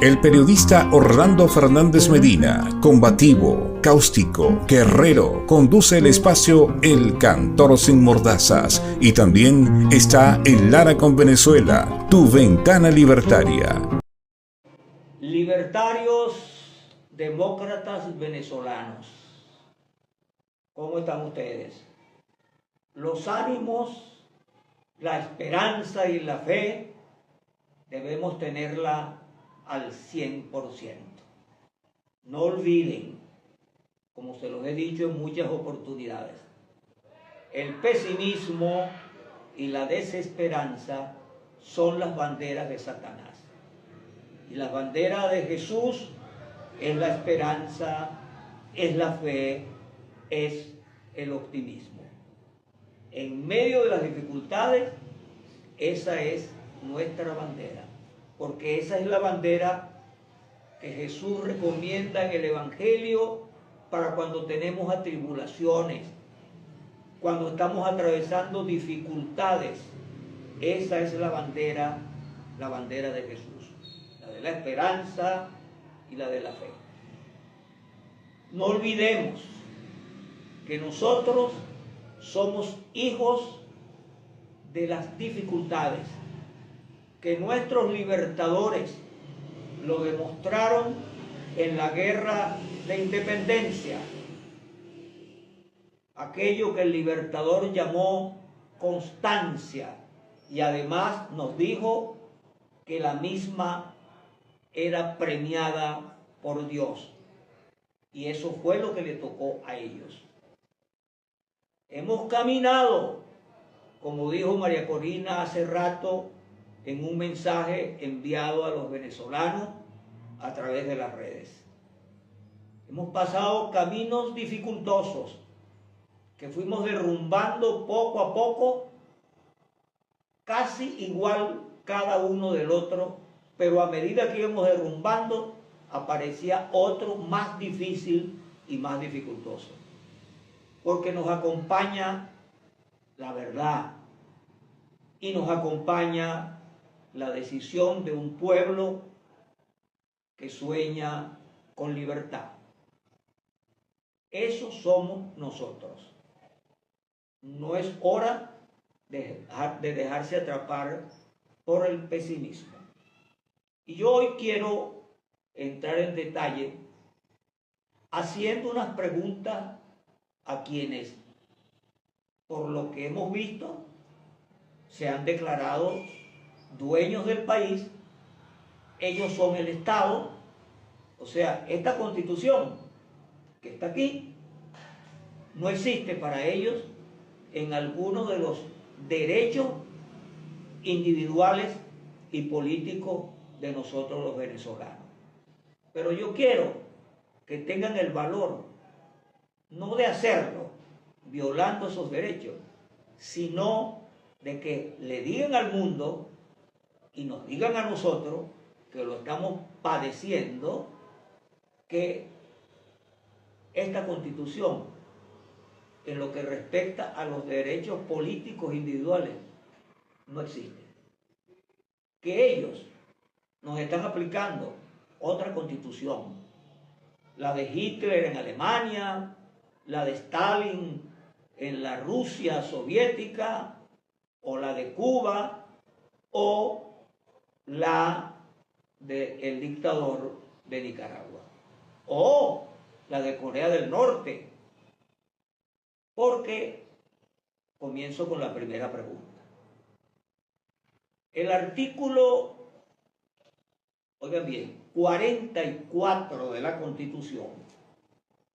El periodista Orlando Fernández Medina, combativo, cáustico, guerrero, conduce el espacio El Cantor sin Mordazas y también está en Lara con Venezuela, tu ventana libertaria. Libertarios, demócratas venezolanos, ¿cómo están ustedes? Los ánimos, la esperanza y la fe debemos tenerla al 100%. No olviden, como se los he dicho en muchas oportunidades, el pesimismo y la desesperanza son las banderas de Satanás. Y la bandera de Jesús es la esperanza, es la fe, es el optimismo. En medio de las dificultades, esa es nuestra bandera, porque esa es la bandera que Jesús recomienda en el Evangelio para cuando tenemos atribulaciones, cuando estamos atravesando dificultades. Esa es la bandera de Jesús, la de la esperanza y la de la fe. No olvidemos que nosotros somos hijos de las dificultades, que nuestros libertadores lo demostraron en la guerra de independencia, aquello que el libertador llamó constancia, y además nos dijo que la misma era premiada por Dios, y eso fue lo que le tocó a ellos. Hemos caminado, como dijo María Corina hace rato, en un mensaje enviado a los venezolanos a través de las redes. Hemos pasado caminos dificultosos que fuimos derrumbando poco a poco, casi igual cada uno del otro, pero a medida que íbamos derrumbando aparecía otro más difícil y más dificultoso, porque nos acompaña la verdad y nos acompaña la decisión de un pueblo que sueña con libertad. Eso somos nosotros. No es hora de dejarse atrapar por el pesimismo. Y yo hoy quiero entrar en detalle haciendo unas preguntas a quienes, por lo que hemos visto, se han declarado dueños del país. Ellos son el Estado. O sea, esta Constitución que está aquí no existe para ellos en algunos de los derechos individuales y políticos de nosotros los venezolanos. Pero yo quiero que tengan el valor no de hacerlo violando esos derechos, sino de que le digan al mundo y nos digan a nosotros que lo estamos padeciendo, que esta Constitución, en lo que respecta a los derechos políticos individuales, no existe. Que ellos nos están aplicando otra Constitución, la de Hitler en Alemania, la de Stalin en la Rusia soviética, o la de Cuba, o la del dictador de Nicaragua, o la de Corea del Norte. Porque comienzo con la primera pregunta. El artículo, oigan bien, 44 de la Constitución,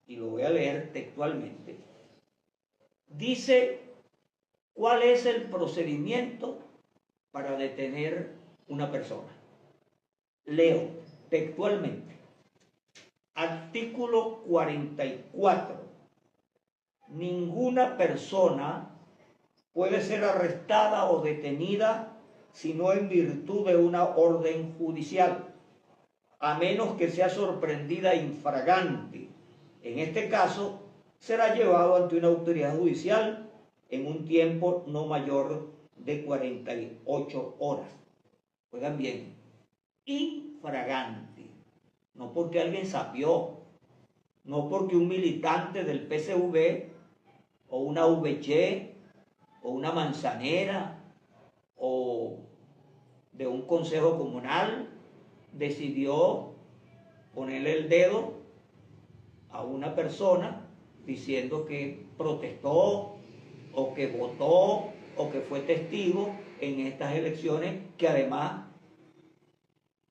y lo voy a leer textualmente, dice cuál es el procedimiento para detener una persona. Leo textualmente. Artículo 44. Ninguna persona puede ser arrestada o detenida sino en virtud de una orden judicial, a menos que sea sorprendida infragante. En este caso, será llevado ante una autoridad judicial en un tiempo no mayor de 48 horas. Oigan bien, infragante. no porque alguien sapió, no porque un militante del PSV o una VC o una manzanera o de un consejo comunal decidió ponerle el dedo a una persona diciendo que protestó o que votó o que fue testigo en estas elecciones, que además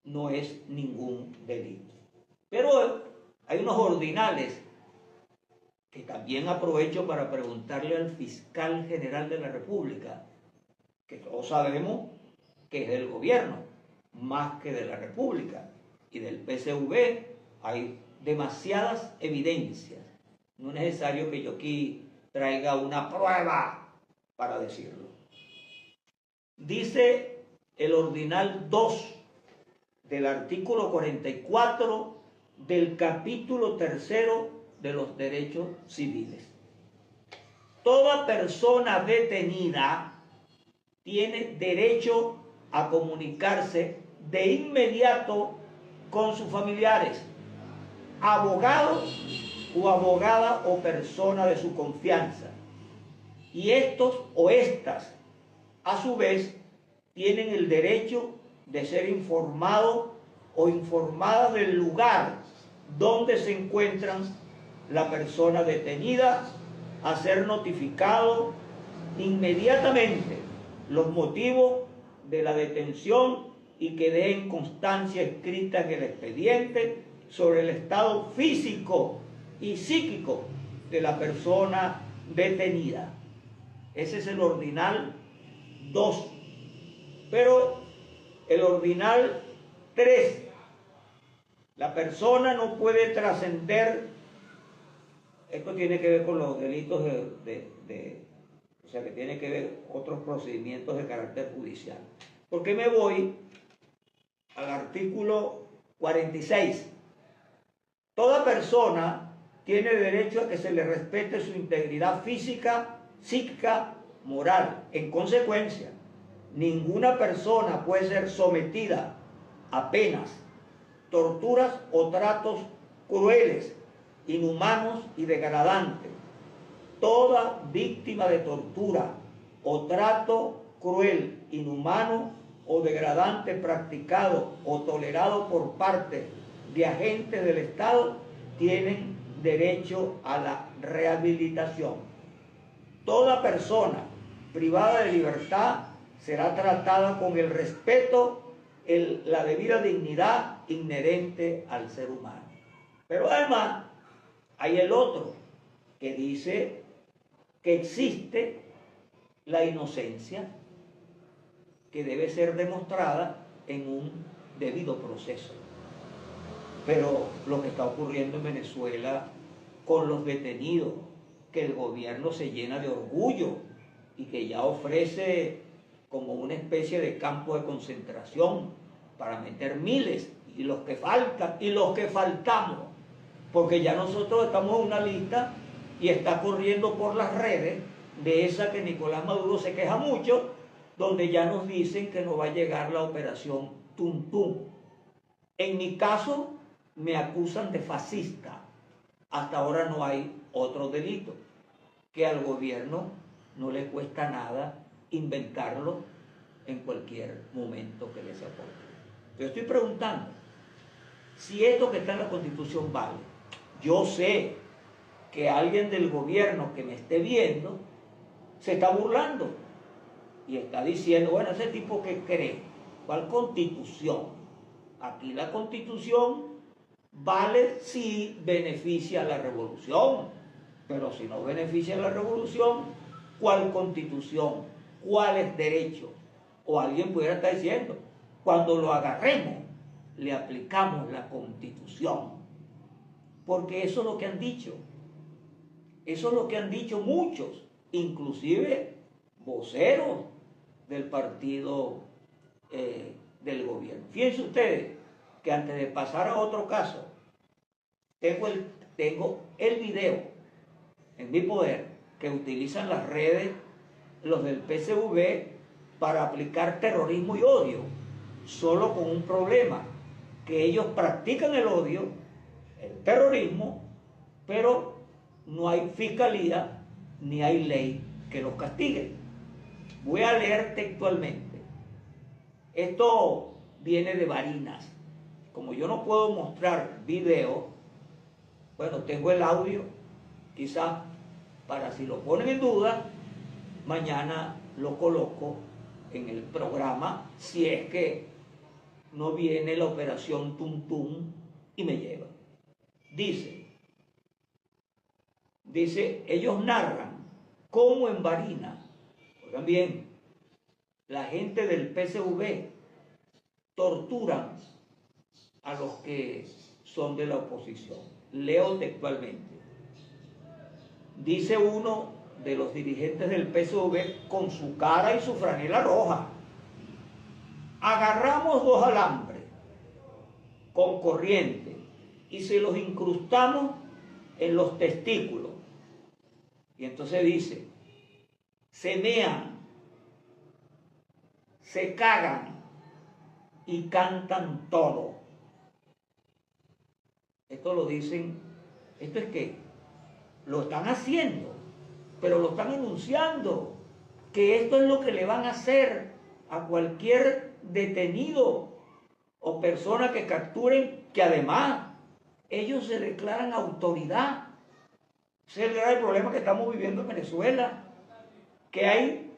no es ningún delito. Pero hay unos ordinales que también aprovecho para preguntarle al fiscal general de la República, que todos sabemos que es del gobierno, más que de la República, y del PSV hay demasiadas evidencias. No es necesario que yo aquí traiga una prueba para decirlo. Dice el ordinal 2 del artículo 44 del capítulo 3 de los derechos civiles. Toda persona detenida tiene derecho a comunicarse de inmediato con sus familiares, abogado o abogada o persona de su confianza. Y estos o estas, a su vez, tienen el derecho de ser informados o informadas del lugar donde se encuentran la persona detenida, a ser notificado inmediatamente los motivos de la detención y que den constancia escrita en el expediente sobre el estado físico y psíquico de la persona detenida. Ese es el ordinal 2. Pero el ordinal 3, la persona no puede trascender, esto tiene que ver con los delitos o sea, que tiene que ver otros procedimientos de carácter judicial. Porque me voy al artículo 46. Toda persona tiene derecho a que se le respete su integridad física, psíquica, moral. En consecuencia, ninguna persona puede ser sometida a penas, torturas o tratos crueles, inhumanos y degradantes. Toda víctima de tortura o trato cruel, inhumano o degradante practicado o tolerado por parte de agentes del Estado tienen derecho a la rehabilitación. Toda persona privada de libertad será tratada con el respeto, la debida dignidad inherente al ser humano. Pero además hay el otro que dice que existe la inocencia que debe ser demostrada en un debido proceso. Pero lo que está ocurriendo en Venezuela con los detenidos, que el gobierno se llena de orgullo y que ya ofrece como una especie de campo de concentración para meter miles, y los que faltan y los que faltamos, porque ya nosotros estamos en una lista y está corriendo por las redes de esa que Nicolás Maduro se queja mucho, donde ya nos dicen que nos va a llegar la operación Tuntún. En mi caso me acusan de fascista. Hasta ahora no hay otro delito, que al gobierno no le cuesta nada inventarlo en cualquier momento que les aporte. Yo estoy preguntando si esto que está en la Constitución vale. Yo sé que alguien del gobierno que me esté viendo se está burlando y está diciendo, bueno, ese tipo que cree, ¿cuál Constitución? Aquí la Constitución vale si beneficia a la revolución, pero si no beneficia a la revolución, ¿cuál Constitución? ¿Cuáles derechos? O alguien pudiera estar diciendo, cuando lo agarremos, le aplicamos la Constitución. Porque eso es lo que han dicho. Eso es lo que han dicho muchos, inclusive voceros del partido del gobierno. Fíjense ustedes que antes de pasar a otro caso, tengo el video en mi poder que utilizan las redes, los del PSV, para aplicar terrorismo y odio, solo con un problema, que ellos practican el odio, el terrorismo, pero no hay fiscalía ni hay ley que los castigue. Voy a leer textualmente. Esto viene de Barinas. Como yo no puedo mostrar video, bueno, tengo el audio, quizás para si lo ponen en duda, mañana lo coloco en el programa, si es que no viene la operación Tum Tum y me lleva. Dice, ellos narran cómo en Barinas, oigan bien, la gente del PSV torturan a los que son de la oposición. Leo textualmente. Dice uno de los dirigentes del PSV con su cara y su franela roja: agarramos 2 alambres con corriente y se los incrustamos en los testículos. Y entonces dice, se mean, se cagan y cantan todo. Esto lo dicen, esto es que lo están haciendo, pero lo están anunciando, que esto es lo que le van a hacer a cualquier detenido o persona que capturen, que además ellos se declaran autoridad. Ese es el grave problema que estamos viviendo en Venezuela, que hay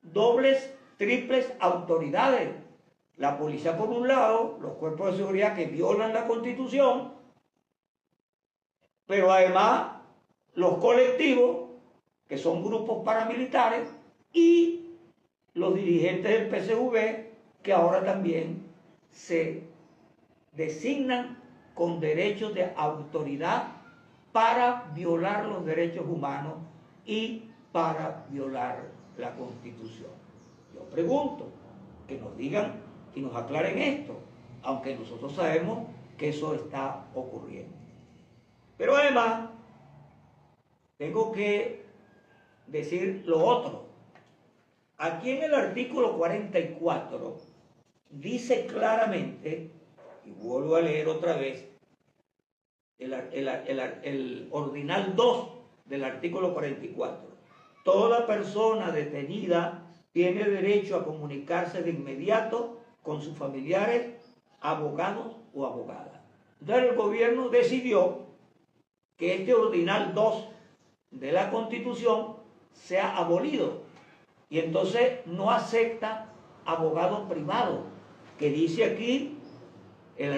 dobles, triples autoridades. La policía por un lado, los cuerpos de seguridad que violan la Constitución, pero además los colectivos, que son grupos paramilitares, y los dirigentes del PSV, que ahora también se designan con derechos de autoridad para violar los derechos humanos y para violar la Constitución. Yo pregunto, que nos digan y nos aclaren esto, aunque nosotros sabemos que eso está ocurriendo. Pero además, tengo que decir lo otro. Aquí en el artículo 44 dice claramente, y vuelvo a leer otra vez, el ordinal 2 del artículo 44. Toda persona detenida tiene derecho a comunicarse de inmediato con sus familiares, abogados o abogadas. Entonces el gobierno decidió que este ordinal 2 de la Constitución sea abolido y entonces no acepta abogados privados, que dice aquí el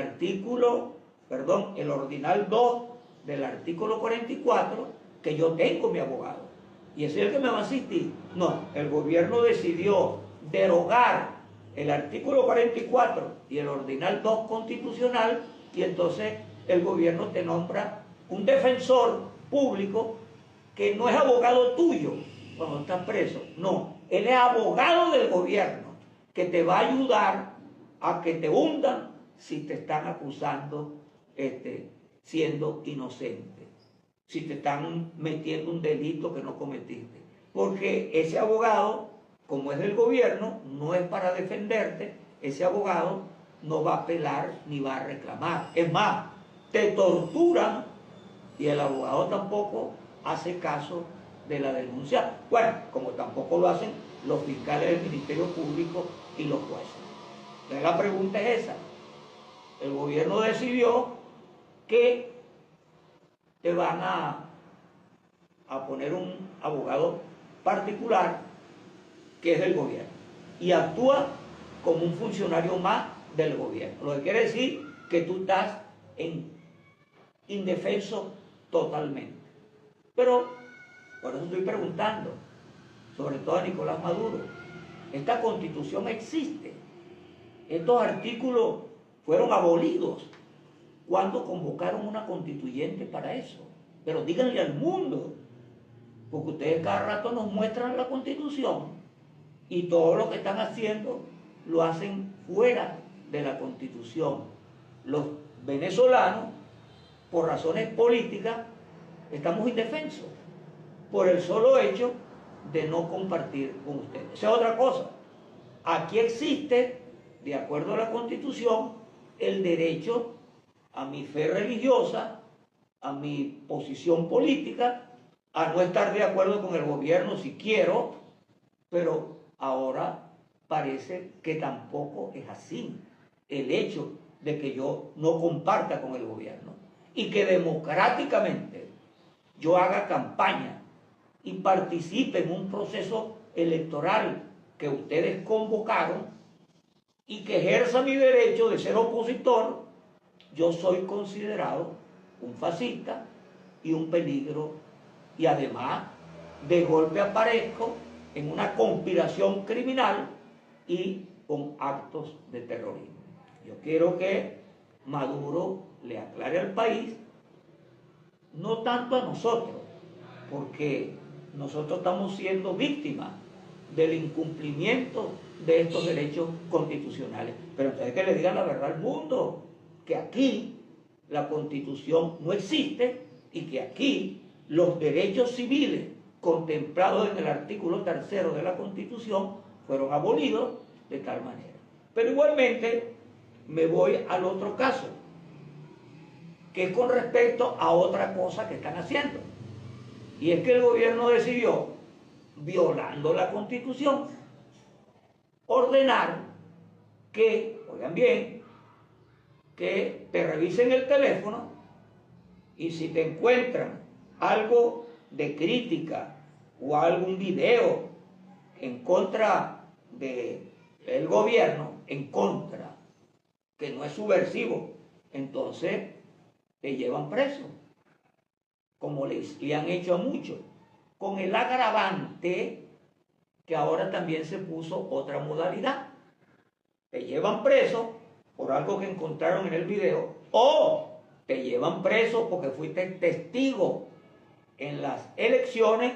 ordinal 2 del artículo 44, que yo tengo mi abogado y ese es el que me va a asistir. No, el gobierno decidió derogar el artículo 44 y el ordinal 2 constitucional, y entonces el gobierno te nombra un defensor público que no es abogado tuyo cuando estás preso. No, él es abogado del gobierno, que te va a ayudar a que te hundan si te están acusando siendo inocente, si te están metiendo un delito que no cometiste. Porque ese abogado, como es del gobierno, no es para defenderte, ese abogado no va a apelar ni va a reclamar. Es más, te torturan y el abogado tampoco hace caso de la denuncia. Bueno, como tampoco lo hacen los fiscales del Ministerio Público y los jueces. Entonces la pregunta es esa. El gobierno decidió que te van a poner un abogado particular que es del gobierno y actúa como un funcionario más del gobierno, lo que quiere decir que tú estás indefenso totalmente. Pero por eso estoy preguntando, sobre todo a Nicolás Maduro, esta Constitución existe, estos artículos fueron abolidos cuando convocaron una constituyente para eso. Pero díganle al mundo, porque ustedes cada rato nos muestran la Constitución y todo lo que están haciendo lo hacen fuera de la Constitución. Los venezolanos, por razones políticas, estamos indefensos por el solo hecho de no compartir con ustedes. Esa es otra cosa. Aquí existe, de acuerdo a la Constitución, el derecho a mi fe religiosa, a mi posición política, a no estar de acuerdo con el gobierno si quiero, pero ahora parece que tampoco es así. El hecho de que yo no comparta con el gobierno y que democráticamente yo haga campaña y participe en un proceso electoral que ustedes convocaron y que ejerza mi derecho de ser opositor, yo soy considerado un fascista y un peligro, y además de golpe aparezco en una conspiración criminal y con actos de terrorismo. Yo quiero que Maduro le aclare al país, no tanto a nosotros, porque nosotros estamos siendo víctimas del incumplimiento de estos derechos constitucionales, pero entonces que le digan la verdad al mundo, que aquí la Constitución no existe y que aquí los derechos civiles contemplados en el artículo 3 de la Constitución fueron abolidos de tal manera. Pero igualmente me voy al otro caso, que es con respecto a otra cosa que están haciendo, y es que el gobierno decidió, violando la Constitución, ordenar que, oigan bien, que te revisen el teléfono y si te encuentran algo de crítica o algún video en contra del gobierno, en contra, que no es subversivo, entonces te llevan preso, como le han hecho a muchos, con el agravante que ahora también se puso otra modalidad. Te llevan preso por algo que encontraron en el video, o te llevan preso porque fuiste testigo en las elecciones,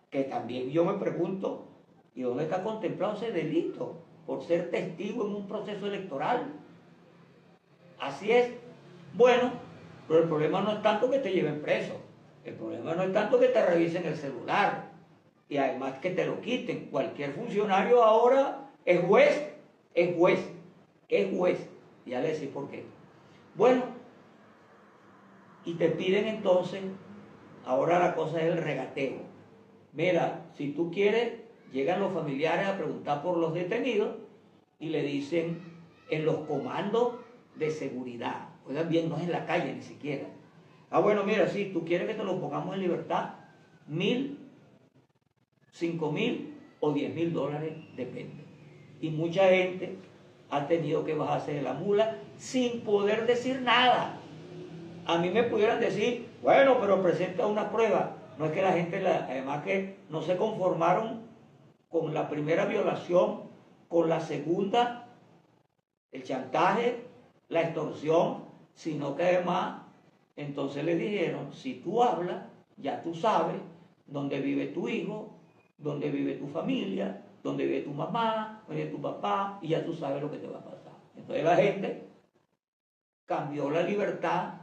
que también yo me pregunto, ¿y dónde está contemplado ese delito por ser testigo en un proceso electoral? Así es. Bueno, pero el problema no es tanto que te lleven preso, el problema no es tanto que te revisen el celular y además que te lo quiten. Cualquier funcionario ahora es juez, es juez, es juez. Ya le decía por qué. Bueno, y te piden entonces, ahora la cosa es el regateo. Mira, si tú quieres, llegan los familiares a preguntar por los detenidos y le dicen en los comandos de seguridad. Oigan bien, no es en la calle ni siquiera. Ah, bueno, mira, si tú quieres que te lo pongamos en libertad, 1.000, 5.000 o 10.000 dólares, depende. Y mucha gente ha tenido que bajarse de la mula sin poder decir nada. A mí me pudieran decir, bueno, pero presenta una prueba. No es que la gente, además que no se conformaron con la primera violación, con la segunda, el chantaje, la extorsión, sino que además, entonces le dijeron, si tú hablas, ya tú sabes dónde vive tu hijo, dónde vive tu familia, dónde vive tu mamá, dónde vive tu papá, y ya tú sabes lo que te va a pasar. Entonces la gente cambió la libertad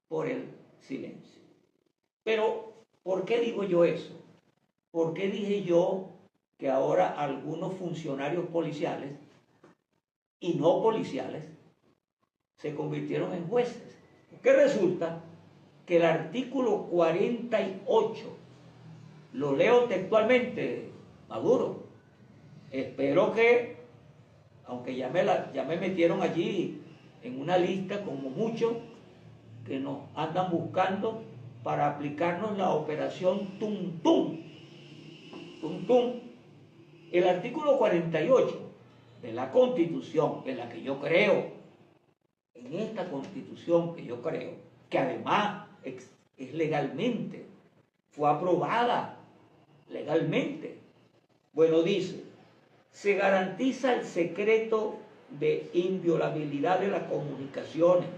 por el silencio. Pero, ¿por qué digo yo eso? ¿Por qué dije yo que ahora algunos funcionarios policiales y no policiales se convirtieron en jueces? Porque resulta que el artículo 48, lo leo textualmente, Maduro, espero que, aunque ya me metieron allí en una lista como muchos que nos andan buscando para aplicarnos la operación Tum Tum. Tum Tum. El artículo 48 de la Constitución, en la que yo creo, en esta Constitución que yo creo, que además es legalmente, fue aprobada legalmente. Bueno, dice, se garantiza el secreto de inviolabilidad de las comunicaciones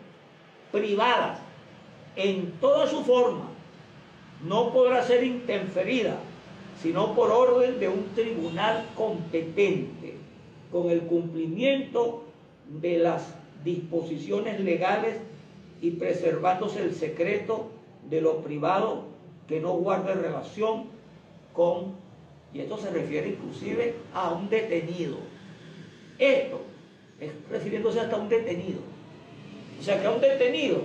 privadas en toda su forma. No podrá ser interferida sino por orden de un tribunal competente, con el cumplimiento de las disposiciones legales y preservándose el secreto de lo privado que no guarde relación con, y esto se refiere inclusive a un detenido. Esto es refiriéndose hasta a un detenido. O sea que a un detenido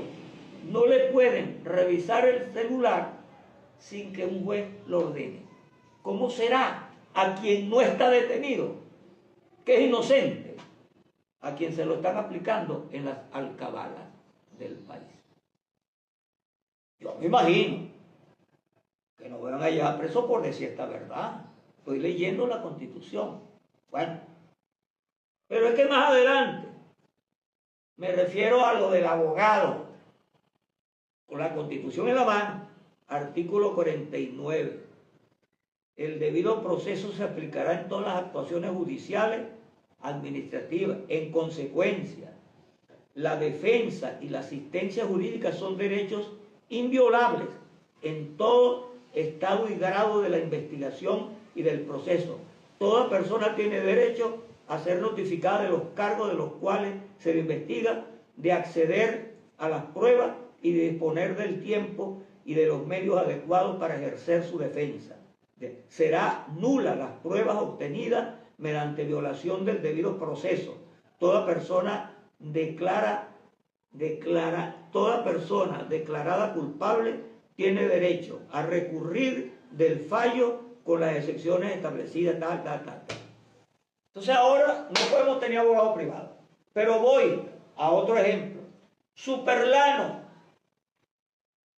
no le pueden revisar el celular sin que un juez lo ordene. ¿Cómo será a quien no está detenido, que es inocente, a quien se lo están aplicando en las alcabalas del país? Yo me imagino que no van a llevar preso por decir esta verdad. Estoy leyendo la Constitución. Bueno, pero es que más adelante me refiero a lo del abogado. Con la Constitución en la mano, artículo 49. El debido proceso se aplicará en todas las actuaciones judiciales, administrativas. En consecuencia, la defensa y la asistencia jurídica son derechos inviolables en todo estado y grado de la investigación y del proceso. Toda persona tiene derecho a ser notificada de los cargos de los cuales se le investiga, de acceder a las pruebas y de disponer del tiempo y de los medios adecuados para ejercer su defensa. Será nula las pruebas obtenidas mediante violación del debido proceso. Toda persona toda persona declarada culpable tiene derecho a recurrir del fallo con las excepciones establecidas, tal. Entonces ahora no podemos tener abogado privado. Pero voy a otro ejemplo. Superlano.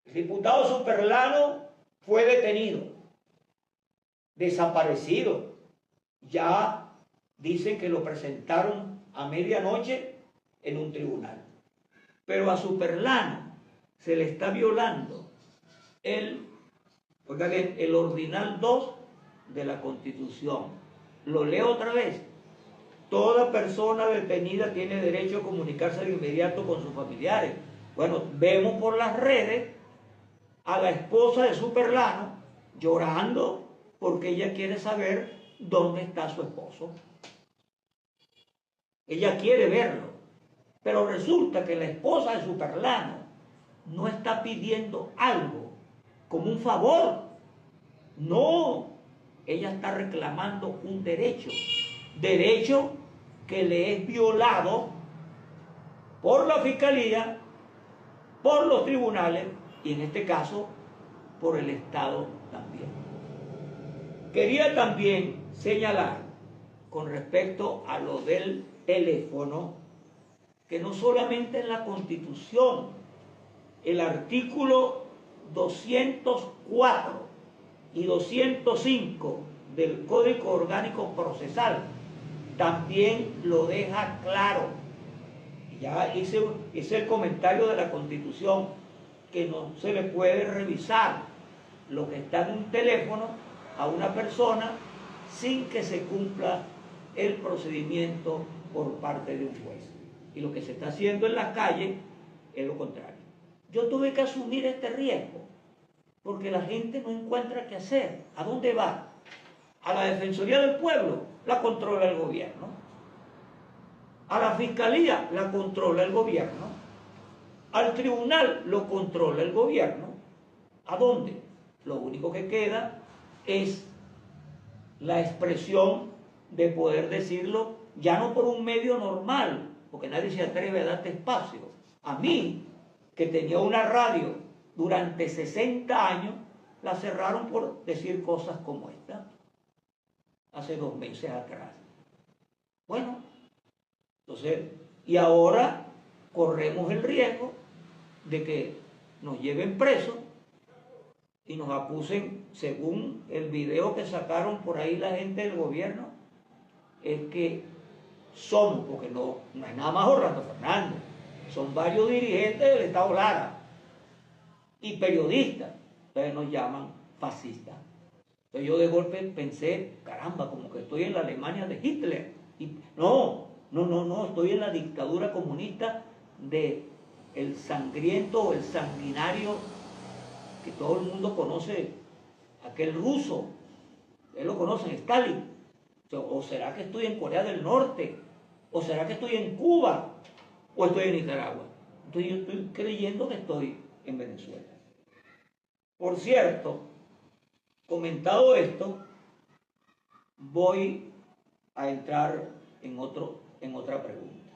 El diputado Superlano fue detenido, desaparecido. Ya dicen que lo presentaron a medianoche en un tribunal. Pero a Superlano se le está violando el ordinal 2 de la Constitución. Lo leo otra vez. Toda persona detenida tiene derecho a comunicarse de inmediato con sus familiares. Bueno, vemos por las redes a la esposa de Superlano llorando porque ella quiere saber dónde está su esposo. Ella quiere verlo. Pero resulta que la esposa de Superlano no está pidiendo algo como un favor. No, ella está reclamando un derecho que le es violado por la Fiscalía, por los tribunales y en este caso por el Estado también. Quería también señalar con respecto a lo del teléfono que no solamente en la Constitución, el artículo 204 y 205 del Código Orgánico Procesal también lo deja claro. Ya hice el comentario de la Constitución, que no se le puede revisar lo que está en un teléfono a una persona sin que se cumpla el procedimiento por parte de un juez. Y lo que se está haciendo en la calle es lo contrario. Yo tuve que asumir este riesgo porque la gente no encuentra qué hacer. ¿A dónde va? A la Defensoría del Pueblo, la controla el gobierno. A la Fiscalía, la controla el gobierno. Al tribunal, lo controla el gobierno. ¿A dónde? Lo único que queda es la expresión de poder decirlo, ya no por un medio normal, porque nadie se atreve a darte espacio. A mí, que tenía una radio durante 60 años, la cerraron por decir cosas como esta, hace 2 meses atrás. Bueno, entonces, y ahora corremos el riesgo de que nos lleven presos y nos acusen, según el video que sacaron por ahí la gente del gobierno, es que somos, porque no es nada más Orlando Fernández, son varios dirigentes del Estado Lara y periodistas, entonces nos llaman fascistas. Entonces yo de golpe pensé, caramba, como que estoy en la Alemania de Hitler. Y no, estoy en la dictadura comunista de el sangriento o el sanguinario que todo el mundo conoce, aquel ruso, él lo conocen, Stalin. ¿O será que estoy en Corea del Norte? ¿O será que estoy en Cuba? ¿O estoy en Nicaragua? Entonces yo estoy creyendo que estoy en Venezuela. Por cierto, comentado esto, voy a entrar en otra pregunta.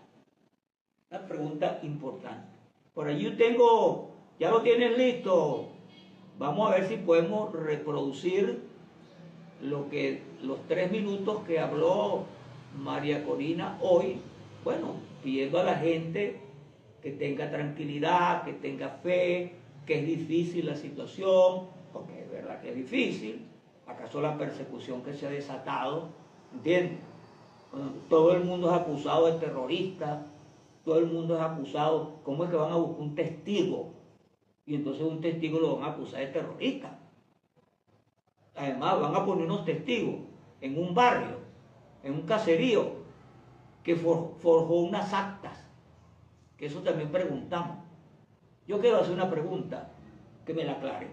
Una pregunta importante. Por allí tengo, ya lo tienes listo. Vamos a ver si podemos reproducir los 3 minutos que habló María Corina hoy. Bueno, pidiendo a la gente que tenga tranquilidad, que tenga fe, que es difícil la situación, porque es verdad que es difícil. ¿Acaso la persecución que se ha desatado? ¿Entiendes? Bueno, todo el mundo es acusado de terrorista, todo el mundo es acusado. ¿Cómo es que van a buscar un testigo? Y entonces un testigo lo van a acusar de terrorista. Además van a poner unos testigos en un barrio, en un caserío, que forjó unas actas, que eso también preguntamos. Yo quiero hacer una pregunta, que me la aclare.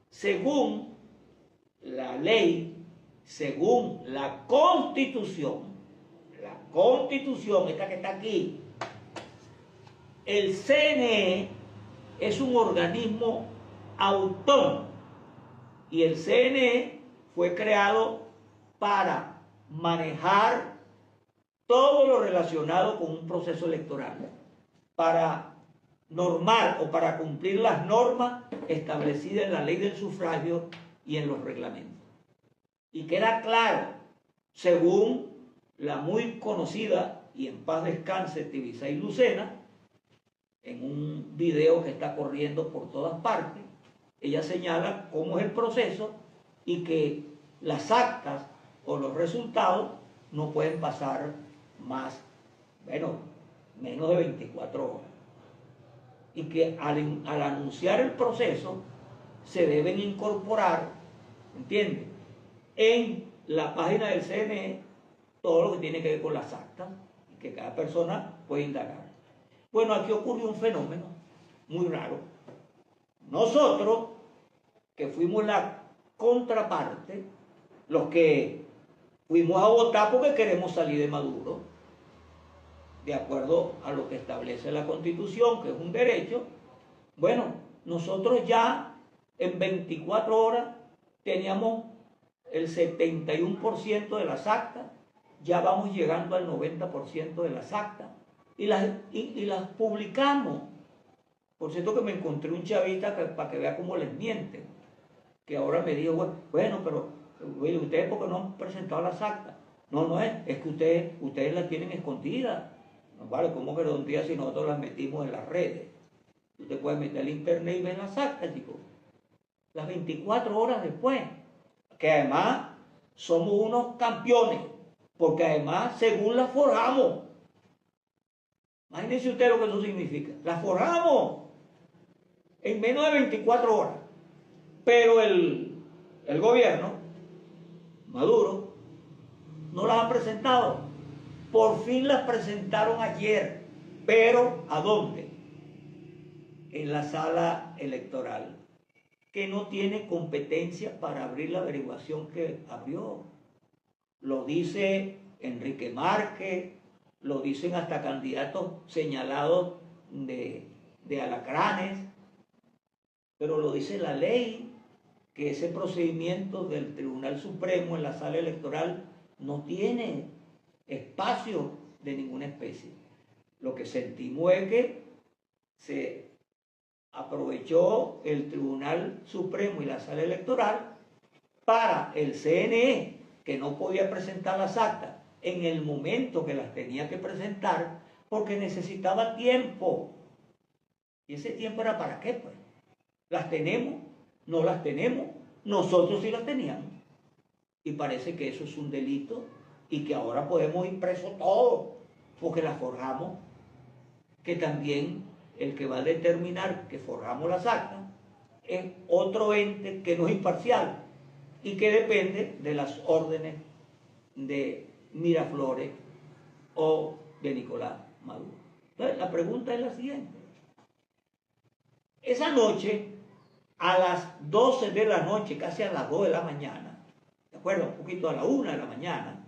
Según la ley, según la Constitución, esta que está aquí, el CNE es un organismo autónomo y el CNE fue creado para manejar todo lo relacionado con un proceso electoral, para normar o para cumplir las normas establecidas en la ley del sufragio y en los reglamentos. Y queda claro, según la muy conocida y en paz descanse Tibisay Lucena, en un video que está corriendo por todas partes, ella señala cómo es el proceso y que las actas o los resultados no pueden pasar menos de 24 horas. Y que al anunciar el proceso se deben incorporar, ¿entiendes?, en la página del CNE todo lo que tiene que ver con las actas y que cada persona puede indagar. Bueno, aquí ocurrió un fenómeno muy raro. Nosotros, que fuimos la contraparte, los que fuimos a votar porque queremos salir de Maduro, de acuerdo a lo que establece la Constitución, que es un derecho, bueno, nosotros ya en 24 horas teníamos el 71% de las actas, ya vamos llegando al 90% de las actas, y las publicamos. Por cierto que me encontré un chavista para que vea cómo les mienten, que ahora me dijo, bueno, pero ustedes ¿por qué no han presentado las actas? No es que ustedes las tienen escondidas. No vale, ¿cómo que un día si nosotros las metimos en las redes? Usted puede meter al internet y ver las actas, chicos. Las 24 horas después. Que además somos unos campeones, porque además según las forjamos. Imagínense usted lo que eso significa. Las forjamos en menos de 24 horas. Pero el gobierno, Maduro, no las ha presentado. Por fin las presentaron ayer. Pero ¿a dónde? En la sala electoral, que no tiene competencia para abrir la averiguación que abrió. Lo dice Enrique Márquez, lo dicen hasta candidatos señalados de alacranes, pero lo dice la ley, que ese procedimiento del Tribunal Supremo en la sala electoral no tiene espacio de ninguna especie. Lo que sentimos es que se aprovechó el Tribunal Supremo y la sala electoral para el CNE, que no podía presentar las actas en el momento que las tenía que presentar, porque necesitaba tiempo. ¿Y ese tiempo era para qué, pues? ¿Las tenemos? ¿No las tenemos? Nosotros sí las teníamos. Y parece que eso es un delito y que ahora podemos ir presos todos, porque las forjamos, que también el que va a determinar que forjamos las actas es otro ente que no es imparcial y que depende de las órdenes de Miraflores o de Nicolás Maduro. Entonces, la pregunta es la siguiente. Esa noche, a las 12 de la noche, casi a las 2 de la mañana, ¿de acuerdo? Un poquito a la 1 de la mañana,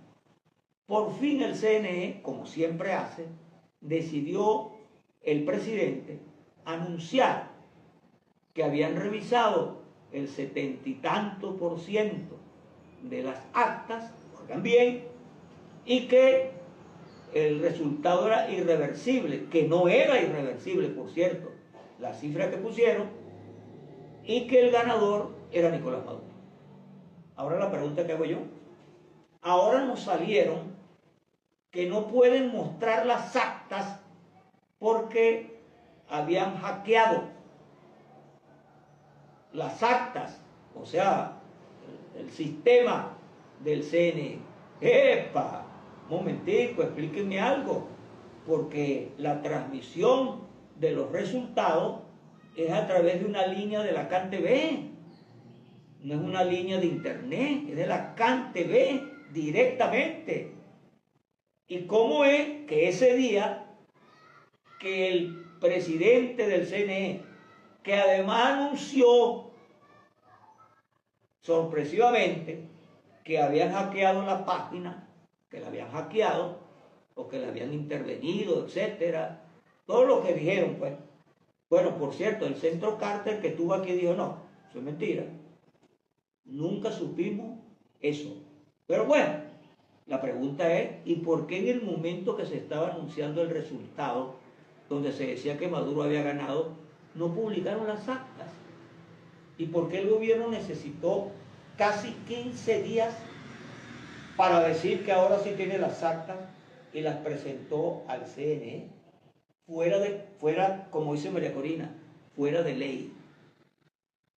por fin el CNE, como siempre hace, decidió el presidente anunciar que habían revisado el 70 y tanto % de las actas, oigan bien, y que el resultado era irreversible, que no era irreversible, por cierto, la cifra que pusieron, y que el ganador era Nicolás Maduro. Ahora la pregunta que hago yo, ahora nos salieron que no pueden mostrar las actas porque habían hackeado las actas, o sea, el sistema del CNE. ¡Epa! Momentico, explíquenme algo, porque la transmisión de los resultados es a través de una línea de la CanTV, no es una línea de internet, es de la CanTV directamente. ¿Y cómo es que ese día que el presidente del CNE, que además anunció sorpresivamente que habían hackeado la página, que la habían hackeado o que la habían intervenido, etcétera, todo lo que dijeron, pues? Bueno, por cierto, el Centro Carter que estuvo aquí dijo, no, eso es mentira, nunca supimos eso. Pero bueno, la pregunta es, ¿y por qué en el momento que se estaba anunciando el resultado, donde se decía que Maduro había ganado, no publicaron las actas? ¿Y por qué el gobierno necesitó casi 15 días para decir que ahora sí tiene las actas y las presentó al CNE? Fuera, como dice María Corina, fuera de ley,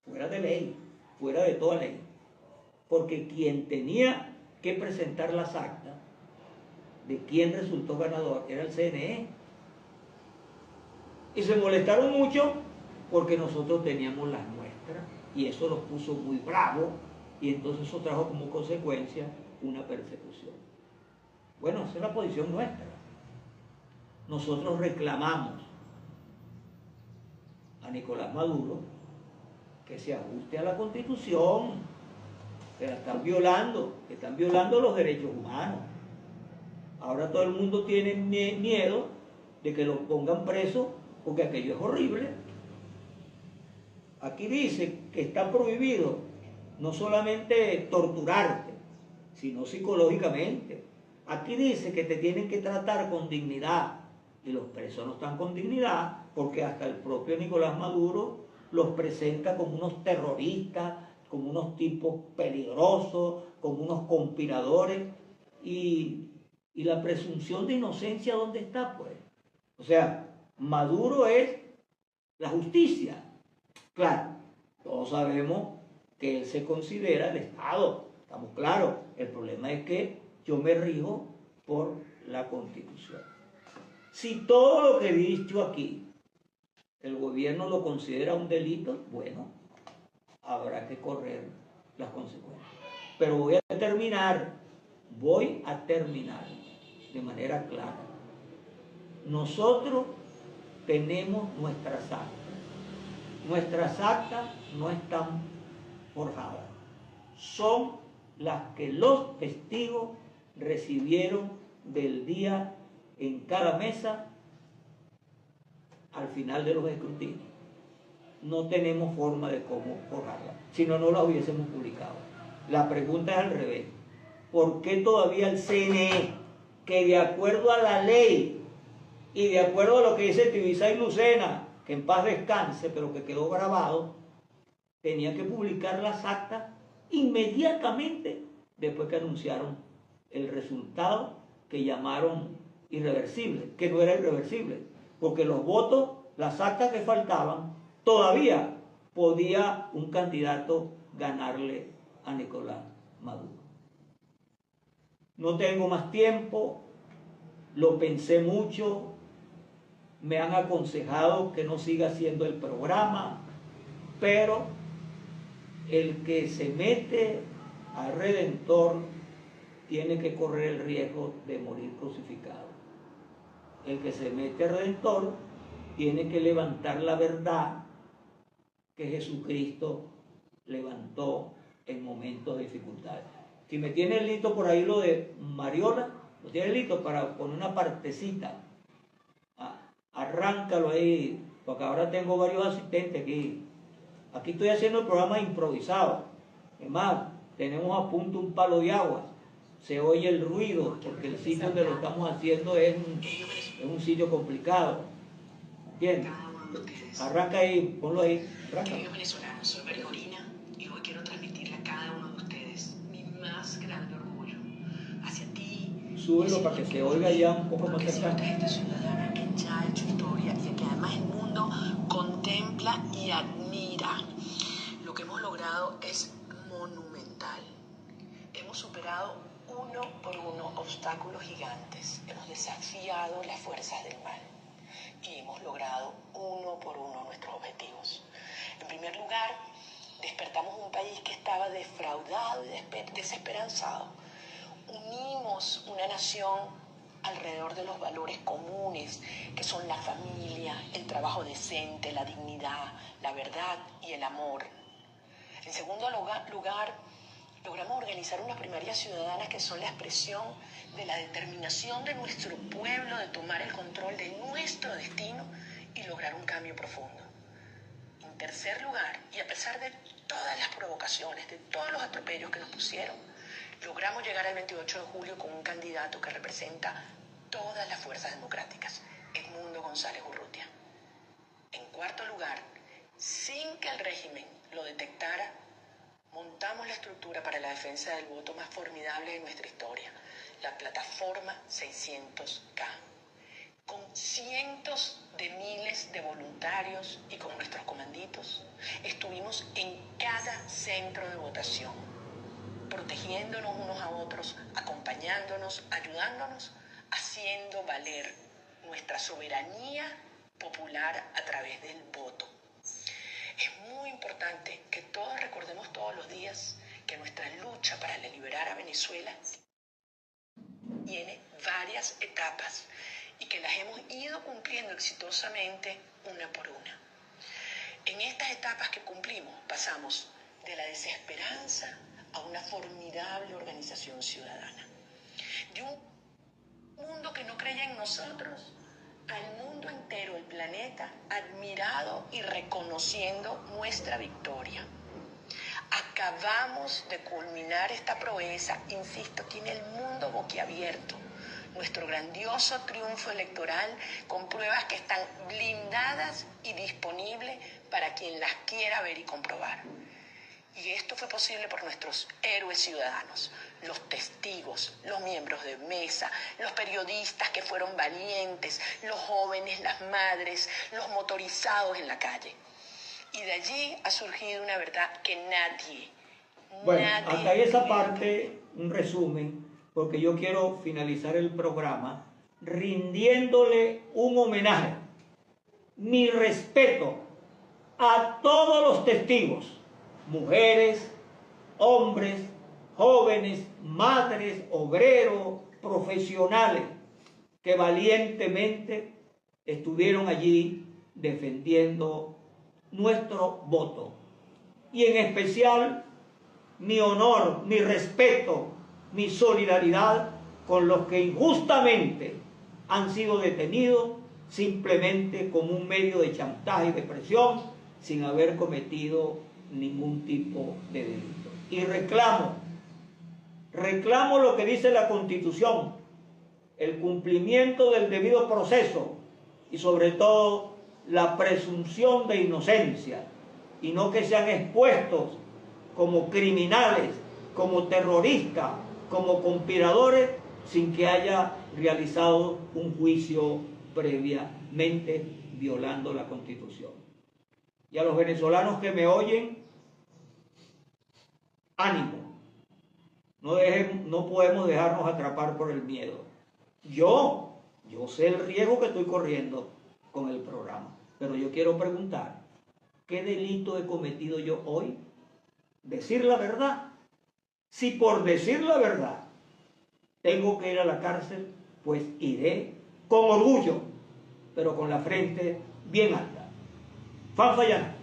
fuera de ley, fuera de toda ley. Porque quien tenía que presentar las actas de quién resultó ganador era el CNE. Y se molestaron mucho porque nosotros teníamos las nuestras y eso los puso muy bravos y entonces eso trajo como consecuencia una persecución. Bueno, esa es la posición nuestra. Nosotros reclamamos a Nicolás Maduro que se ajuste a la Constitución, que la están violando, que están violando los derechos humanos. Ahora todo el mundo tiene miedo de que lo pongan preso porque aquello es horrible. Aquí dice que está prohibido no solamente torturarte, sino psicológicamente. Aquí dice que te tienen que tratar con dignidad y los presos no están con dignidad porque hasta el propio Nicolás Maduro los presenta como unos terroristas, como unos tipos peligrosos, como unos conspiradores y la presunción de inocencia, ¿dónde está, pues? O sea, Maduro es la justicia. Claro, todos sabemos que él se considera el Estado, estamos claros. El problema es que yo me rijo por la Constitución. Si todo lo que he dicho aquí, el gobierno lo considera un delito, bueno, habrá que correr las consecuencias. Pero voy a terminar de manera clara. Nosotros tenemos nuestras actas. Nuestras actas no están forjadas. Son las que los testigos recibieron del día en cada mesa al final de los escrutinios. No tenemos forma de cómo forjarlas, si no, no las hubiésemos publicado. La pregunta es al revés. ¿Por qué todavía el CNE, que de acuerdo a la ley y de acuerdo a lo que dice Tibisay Lucena, que en paz descanse, pero que quedó grabado, tenía que publicar las actas inmediatamente después que anunciaron el resultado que llamaron irreversible, que no era irreversible, porque los votos, las actas que faltaban, todavía podía un candidato ganarle a Nicolás Maduro? No tengo más tiempo, lo pensé mucho, me han aconsejado que no siga haciendo el programa, pero el que se mete al Redentor tiene que correr el riesgo de morir crucificado. El que se mete al Redentor tiene que levantar la verdad que Jesucristo levantó en momentos de dificultad. Si me tiene listo por ahí lo de Mariola, lo tiene listo para poner una partecita. Arráncalo ahí, porque ahora tengo varios asistentes aquí. Aquí estoy haciendo el programa improvisado. Es más, tenemos a punto un palo de agua. se oye el ruido, porque el sitio donde lo estamos haciendo es un sitio complicado. Bien, arranca ahí, ponlo ahí. Arranca. Queridos venezolanos, soy María Corina y hoy quiero transmitirle a cada uno de ustedes mi más grande orgullo hacia ti. Súbelo para que se oiga ya un poco más cercano. Esta ciudadana que ya ha hecho historia y que además el mundo contempla y admira. Lo que hemos logrado es monumental. Hemos superado uno por uno obstáculos gigantes. Hemos desafiado las fuerzas del mal y hemos logrado uno por uno nuestros objetivos. En primer lugar, despertamos un país que estaba defraudado y desesperanzado. Unimos una nación alrededor de los valores comunes, que son la familia, el trabajo decente, la dignidad, la verdad y el amor. En segundo lugar, logramos organizar unas primarias ciudadanas que son la expresión de la determinación de nuestro pueblo de tomar el control de nuestro destino y lograr un cambio profundo. En tercer lugar, y a pesar de todas las provocaciones, de todos los atropellos que nos pusieron, logramos llegar al 28 de julio con un candidato que representa todas las fuerzas democráticas, Edmundo González Urrutia. En cuarto lugar, sin que el régimen lo detectara, montamos la estructura para la defensa del voto más formidable de nuestra historia, la plataforma 600K. Con cientos de miles de voluntarios y con nuestros comanditos, estuvimos en cada centro de votación, protegiéndonos unos a otros, acompañándonos, ayudándonos, haciendo valer nuestra soberanía popular a través del voto. Es muy importante que todos recordemos todos los días que nuestra lucha para liberar a Venezuela tiene varias etapas y que las hemos ido cumpliendo exitosamente una por una. En estas etapas que cumplimos pasamos de la desesperanza a una formidable organización ciudadana. De un mundo que no creía en nosotros al mundo entero, el planeta, admirado y reconociendo nuestra victoria. Acabamos de culminar esta proeza, insisto, tiene el mundo boquiabierto. Nuestro grandioso triunfo electoral con pruebas que están blindadas y disponibles para quien las quiera ver y comprobar. Y esto fue posible por nuestros héroes ciudadanos, los testigos, los miembros de mesa, los periodistas que fueron valientes, los jóvenes, las madres, los motorizados en la calle. Y de allí ha surgido una verdad que nadie hasta ahí esa parte, un resumen, porque yo quiero finalizar el programa rindiéndole un homenaje, mi respeto a todos los testigos, mujeres, hombres, jóvenes, madres, obreros, profesionales, que valientemente estuvieron allí defendiendo nuestro voto. Y en especial mi honor, mi respeto, mi solidaridad con los que injustamente han sido detenidos simplemente como un medio de chantaje y de presión sin haber cometido ningún tipo de delito. Y reclamo lo que dice la Constitución, el cumplimiento del debido proceso y sobre todo la presunción de inocencia, y no que sean expuestos como criminales, como terroristas, como conspiradores, sin que haya realizado un juicio previamente violando la Constitución. Y a los venezolanos que me oyen, ánimo, no podemos dejarnos atrapar por el miedo. Yo sé el riesgo que estoy corriendo con el programa, pero yo quiero preguntar, ¿qué delito he cometido yo hoy? Decir la verdad. Si por decir la verdad tengo que ir a la cárcel, pues iré con orgullo, pero con la frente bien alta. Fanfayana.